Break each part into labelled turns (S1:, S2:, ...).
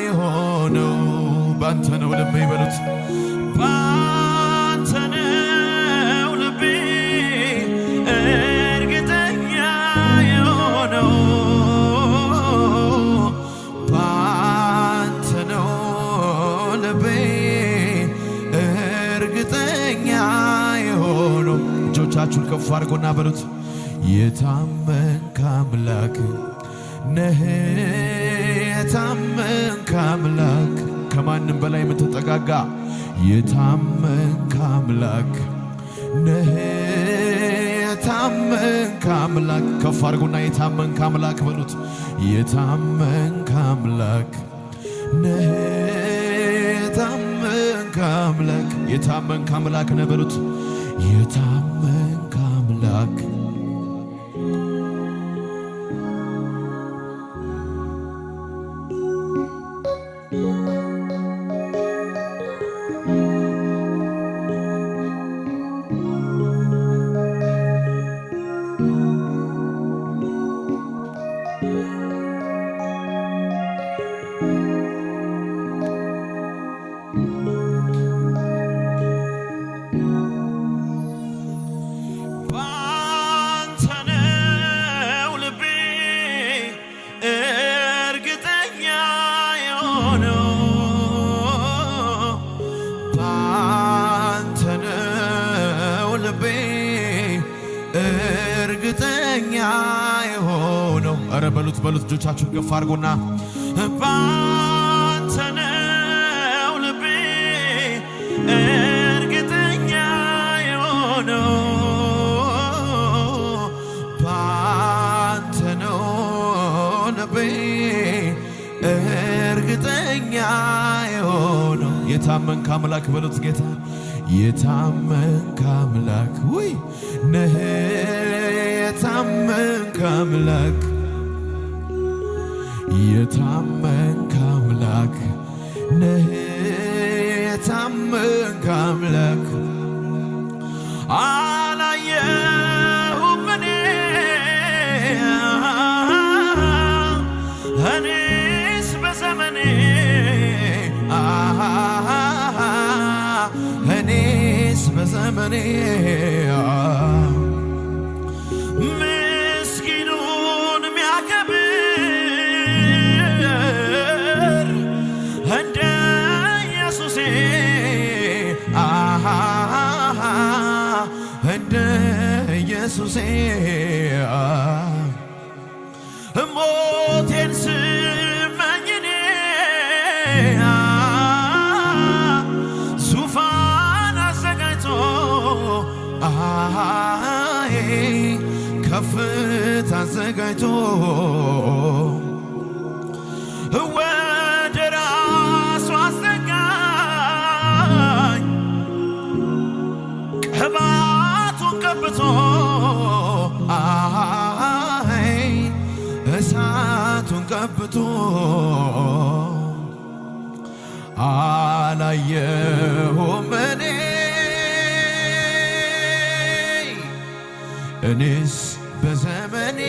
S1: የሆነው ባንተ ነው ልቤ በሉት ባንተ ነው ልቤ እርግጠኛ የሆነው ባንተ ነው ልቤ እርግጠኛ የሆነው እጆቻችሁን ከፍ አድርጎና በሉት የታመንክ አምላክ ነህ የታመንክ አምላክ ከማንም በላይ የምትጠጋጋ የታመንክ አምላክ ነህ የታመንክ አምላክ ከፍ አድርጉና የታመንክ አምላክ በሉት የታመንክ አምላክ ነህ የታመንክ አምላክ የታመንክ አምላክ ነህ በሉት የታመንክ አምላክ እርግጠኛ የሆነው ኧረ በሉት እጆቻችሁን ከፍ አድርጎና ባንተ ነው ልቤ እርግጠኛ የሆነው ባንተ ነው ልቤ እርግጠኛ የሆነው የታመንክ አምላክ በሉት ጌታ የታመንክ አምላክ ወይ ነህ የታመንክ አምላክ የታመንክ አምላክ ነህ የታመንክ አምላክ አላየሁም እኔስ በዘመኔ እኔስ በዘመኔ ምስኪኑን ሚያከብር እንደ ኢየሱሴ እንደ ኢየሱሴ ሞቴን ስመኝኔ ከፍታ አዘጋጅቶ ወደ ራሱ አስጠጋኝ ቅባቱን ቀብቶ እሳቱን ቀብቶ አላየሁም እኔስ በዘመኔ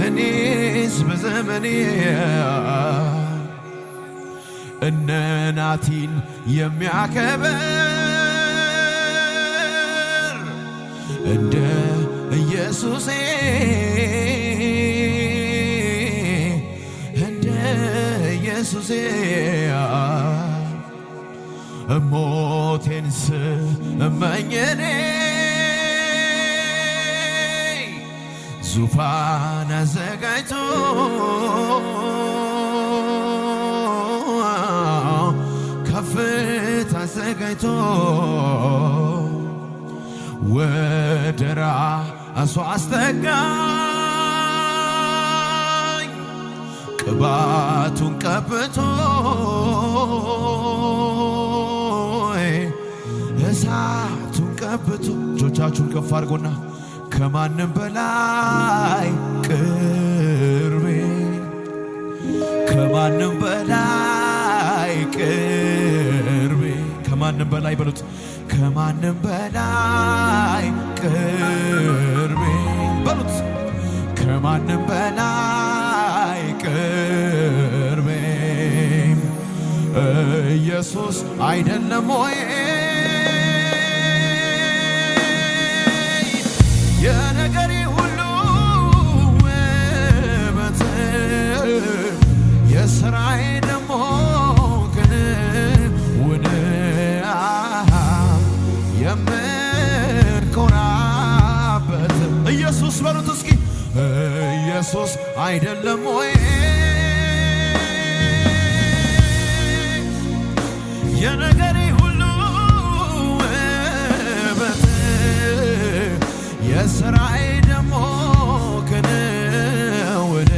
S1: እኔስ በዘመኔ እነ ናቲን የሚያከብር እንደ ኢየሱሴ እንደ ኢየሱሴ ሞቴን ስመኝኔ ዙፋን አዘጋጅቶ ከፍታ አዘጋጅቶ ወደ ራሱ አስጠጋኝ ቅባቱን ቀብቶ እሳቱን ቀብቶ እጆቻችሁን ከፍ አድርጎና ከማንም በላይ ቅርቤ ከማንም በላይ ቅርቤ ከማንም በላይ በሉት ከማንም በላይ ቅርቤ በሉት ከማንም በላይ ቅርቤ ኢየሱስ አይደለም ወይ? የነገሬ ሁሉ ውበት የሥራዬ ደሞ ክንውን የምኮራበት ኢየሱስ በሉት እስኪ ኢየሱስ አይደለም ወይ? የነገሬ ሁሉ ውበት የሥራዬ ደሞ ክንውን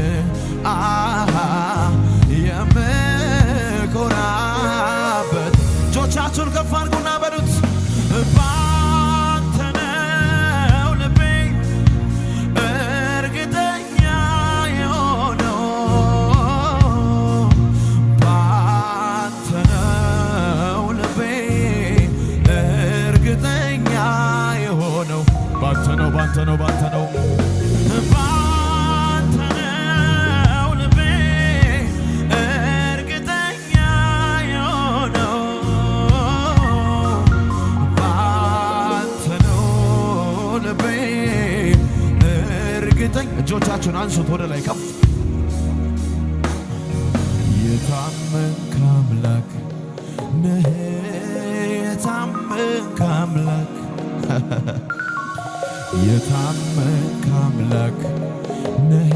S1: የምኮራበት እጆቻችሁን ከፍ አድርጉና በሉት ባንተ ነው ልቤ እርግጠኛ የሆነው ባንተ ነው ልቤ እርግጠኛ የሆነው ባንተ ነው ባንተ ነው ባንተ ነው ባንተ ነው ልቤ እርግጠኛ የሆነው ባንተ ነው ልቤ እርግጠኛ እጆቻችሁን አንሱት ወደ ላይ ከፍ የታመንክ አምላክ ነህ የታመንክ አምላክ የታመንክ አምላክ ነህ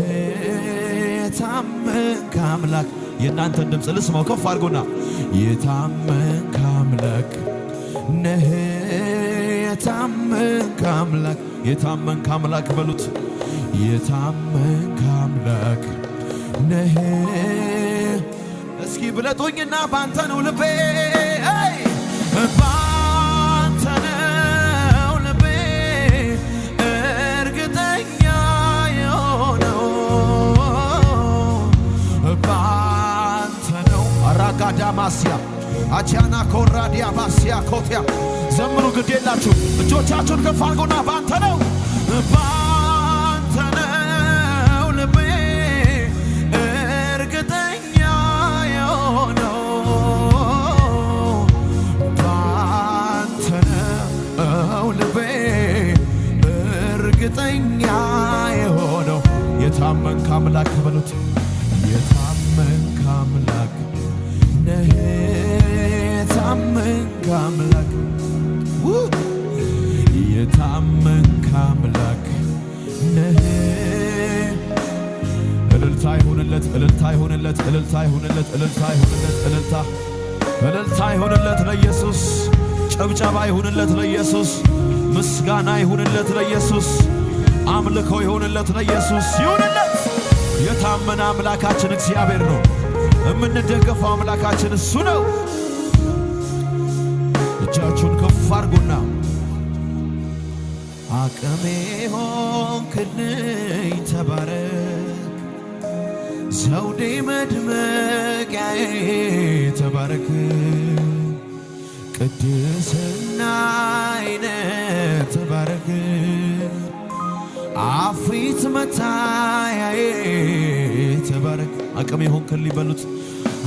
S1: የታመንክ አምላክ የእናንተን ድምፅ ልስማው ከፍ አድርጎና የታመንክ አምላክ ነህ የታመንክ አምላክ የታመንክ አምላክ በሉት የታመንክ አምላክ ነህ እስኪ ብለጡኝና ባንተ ነው ልቤ ባንተ ነው ልቤ እርግጠኛ የሆነው ባንተ ነው አራጋዳ ማስያ አቻና ኮራዲያ ባስያ ኮቲያ ዘምሩ ግድ የላችሁ እጆቻችሁን ከፍ አድርጉና ባንተ ነው ባንተ ነው ልቤ እርግጠኛ የሆነው ባንተ ነው ልቤ እርግጠኛ የሆነው የታመንክ አምላክ በሉት የታመንክ አምላክ ነህ የታመንክ አምላክ የታመንክ አምላክ ነህ እልልታ ይሁንለት እልልታ ይሁንለት እልልታ ይሁንለት እልልታ ይሁንለት እልልታ ይሁንለት ለኢየሱስ ጭብጨባ ይሁንለት ለኢየሱስ ምስጋና ይሁንለት ለኢየሱስ አምልኮ ይሁንለት ለኢየሱስ ይሁንለት የታመነ አምላካችን እግዚአብሔር ነው የምንደገፈው አምላካችን እሱ ነው እጃችሁን ከፍ አድርጉና አቅሜ ሆንክልኝ ተባረክ ዘውዴ መድመቂያዬ ተባረክ ቅድስናዬ ተባረክ አፊት መታያዬ ተባረክ አቅሜ ሆንክልኝ በሉት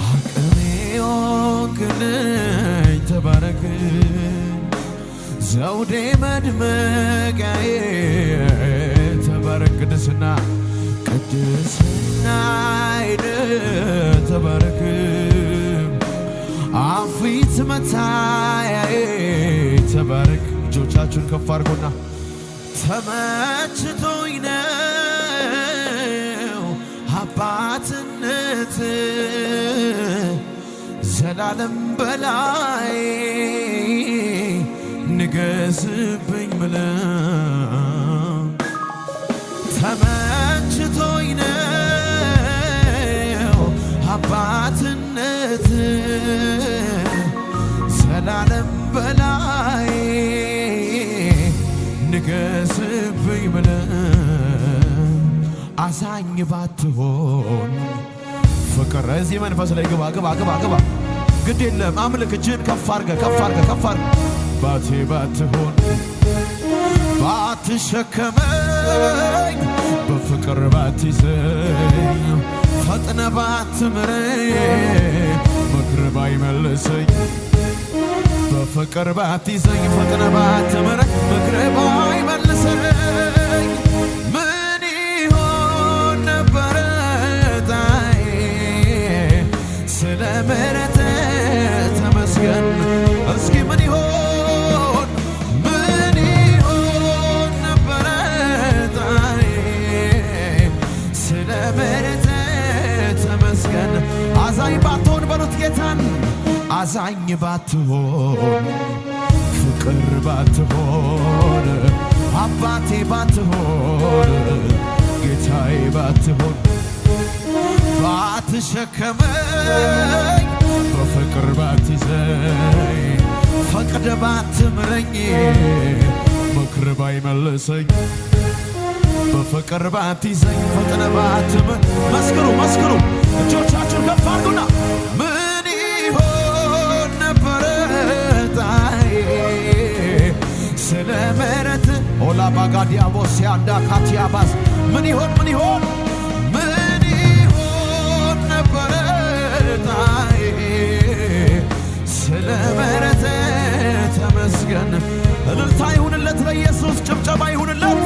S1: አቅሜ ሆንክልኝ ተባረክ ዘውዴ መድመቂያዬ ተባረክ ቅድስናዬ ተባረክ አፊት መታያዬ ተባረክ እጆቻችሁን ከፍ አድርጉና ተመችቶኝ ነው አባትነት ዘላለም በላይ ንገስብኝ ምለው ተመችቶኝ ነው አባትነት ዘላለም በላይ ንገስብኝ ምለው አዛኝ ባትሆን ፍቅር እዚህ መንፈስ ላይ ግባ ግድ የለም አምልክ እጅን ከፍ አድርገህ ባቴ ባትሆን ባትሸከመኝ በፍቅር ባትይዘኝ ፈጥነ ባትምረኝ ምክር ባይመልሰኝ በፍቅር ባትይዘኝ ፈጥነ ባትምረኝ ምክር ባይመልሰኝ ምን ይሆን ነበረ ጣዬ ስለ ምሕረትህ ተመስገን እስኪ ምን ይሆን ነበረ ጣዬ ስለ ምሕረትህ ተመስገን አዛኝ ባትሆን በሉት ጌታን አዛኝ ባትሆን ፍቅር ባትሆን አባቴ ባትሆን ጌታዬ ባትሆን ባትሸከመኝ በፍቅር ባትይዘኝ ፈቅደ ባትምረኝ ምክር ባይመልሰኝ በፍቅር ባትይዘኝ ፈጥነ ባትምር መስክሩ መስክሩ እጆቻችሁን ከፍ አድርጉና ምን ይሆን ነበረ ጣዬ ስለ ምሕረትህ ኦላ ባጋዲያቦስ ያንዳካቲያባስ ምን ይሆን ነበረ ጣዬ ስለ ምሕረትህ ተመስገን እልልታ ይሁንለት ለኢየሱስ ጭብጨባ ይሁንለት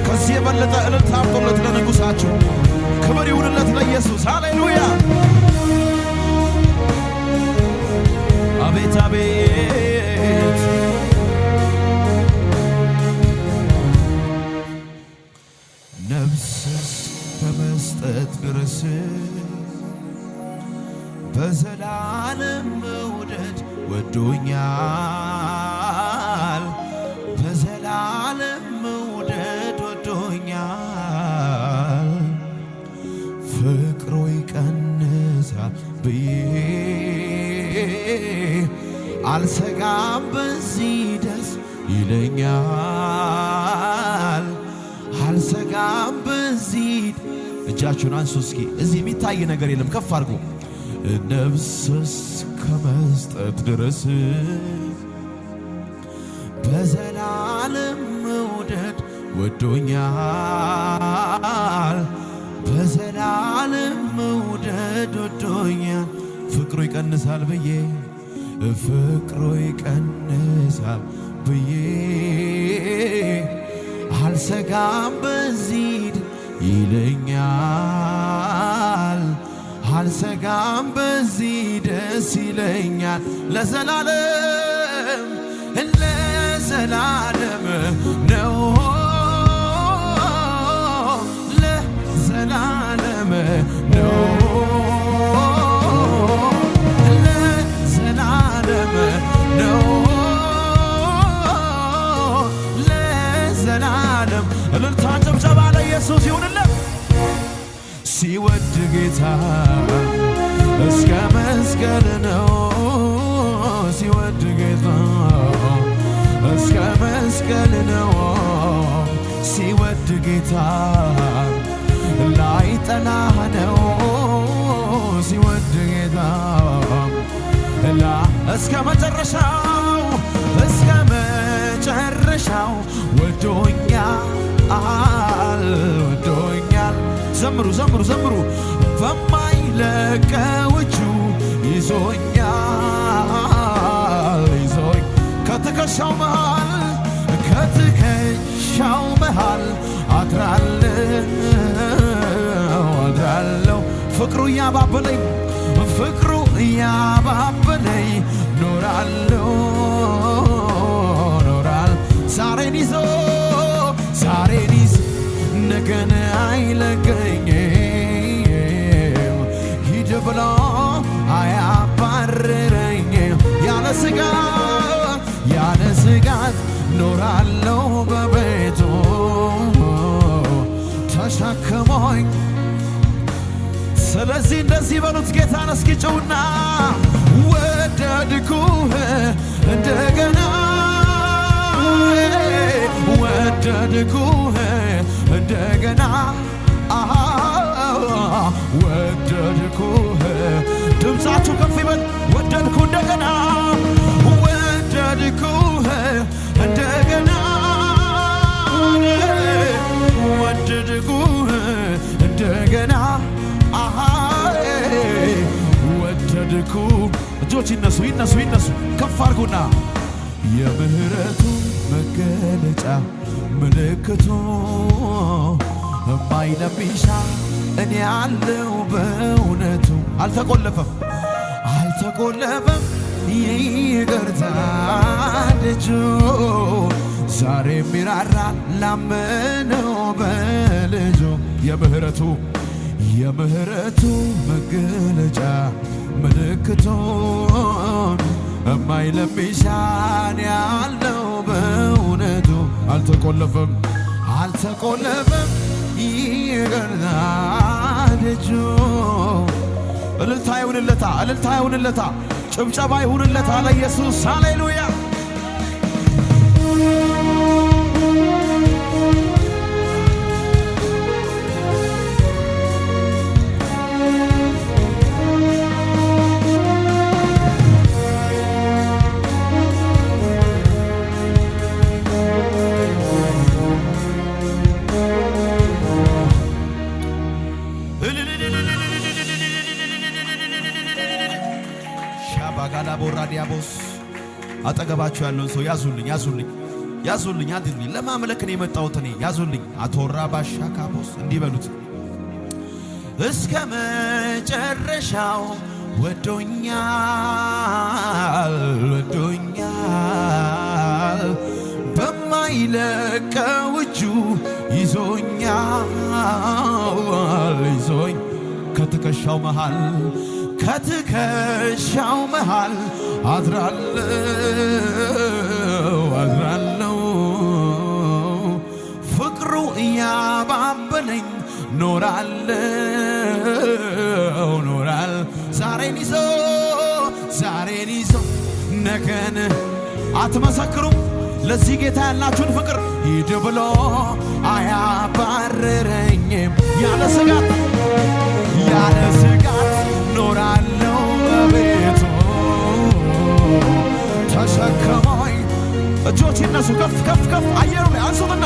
S1: ከዚህ የበለጠ እልልታ አምጡለት ለንጉሳችሁ ክብር ይሁንለት ለኢየሱስ ሃሌሉያ አቤት አቤት ነፍስስ በመስጠት ድረስ በዘላለም መውደድ ወዶኛል በዘላለም መውደድ ወዶኛል ፍቅሩ ይቀንሳል ብዬ አልሰጋም በዚህ ደስ ይለኛል አልሰጋም በዚህ እጃችሁን አንሱ እስኪ እዚህ የሚታይ ነገር የለም ከፍ አድርጉ ነፍስስ ከመስጠት ድረስ በዘላለም መውደድ ወዶኛል በዘላለም መውደድ ወዶኛል ፍቅሩ ይቀንሳል ብዬ አልሰጋም በዚህ ይለኛል አልሰጋም በዚህ ደስ ይለኛል ለዘላለም ነው ለዘላለም ነው ለዘላለም ነው ለዘላለም እልልታ ጭብጨባ ለኢየሱስ ይሁንለት ሲወድ ጌታ እስከ መስቀል ነው ሲወድ ጌታ እስከ መስቀል ነው ሲወድ ጌታ ላይጠላህ ነው ሲወድ ጌታ እስከ መጨረሻው ወዶኛል ዘምሩ በማይለቀው እጁ ይዞኛል ከትከሻው መሃል አድራለሁ ፍቅሩ እያባበለኝ ኖራለሁ ዛሬን ይዞ ነገን አይለቀኝም ሂድ ብሎ አያባርረኝም ያለ ስጋት ኖራለሁ በቤቱ ተሸክሞኝ ስለዚህ እንደዚህ በሉት ጌታን እስኪጭውና ወደድኩህ እንደገና ወደድኩህ እንደገና ወደድኩህ ድምፃችሁ ከፍ ይበል። ወደድኩ እንደገና ወደድኩህ እንደገና ወደድኩህ እንደገና ወደድኩ። እጆች ይነሱ ይነሱ ይነሱ ከፍ አድርጉና የምህረቱ መገለጫ ምልክቱ የማይለሚሻ እኔ ያለው በእውነቱ አልተቆለፈም አልተቆለፈም ይቅርታ ደጁ ዛሬ ሚራራ ላመነው በልጁ የምህረቱ መገለጫ ምልክቱን የማይለሚሻን ያለው በእውነቱ አልተቆለፈም አልተቆለፈም ይቅርታ ደጁ። እልልታ ይሁንለታ እልልታ ይሁንለታ ጭብጨባ ይሁንለታ ለኢየሱስ ሃሌሉያ። ዲያቦስ አጠገባችሁ ያለውን ሰው ያዙልኝ ያዙልኝ ያዙልኝ አድልኝ ለማምለክ ነው የመጣሁት እኔ ያዙልኝ አቶራ ባሻካቦስ እንዲበሉት እስከ መጨረሻው ወዶኛል ወዶኛል በማይለቀው እጁ ይዞኛል ይዞኝ ከትከሻው መሃል አድራለው ፍቅሩ እያባበለኝ ኖራል ዛሬን ይዞ ነገን አትመሰክሩም ለዚህ ጌታ ያላችሁን ፍቅር ሂድ ብሎ አያባረረኝም ያለ ስጋት ኖራለው በቤቱ ተሸከመኝ። እጆች ይነሱ ከፍ ከፍ ከፍ አየሩ ላይ አንሱትና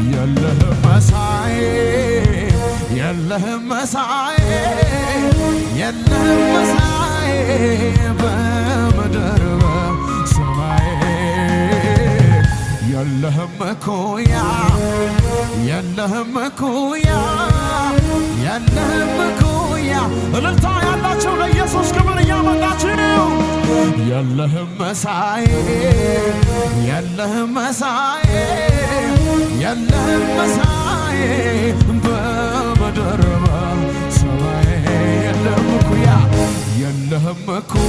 S1: የለህም መሳይ በምድር በሰማይ የለህም እኩያ እልልታ ያላቸው ለኢየሱስ ክብር እያመጣችሁ የለህም መሳይ በምድር በሰማይ የለህም እኩያ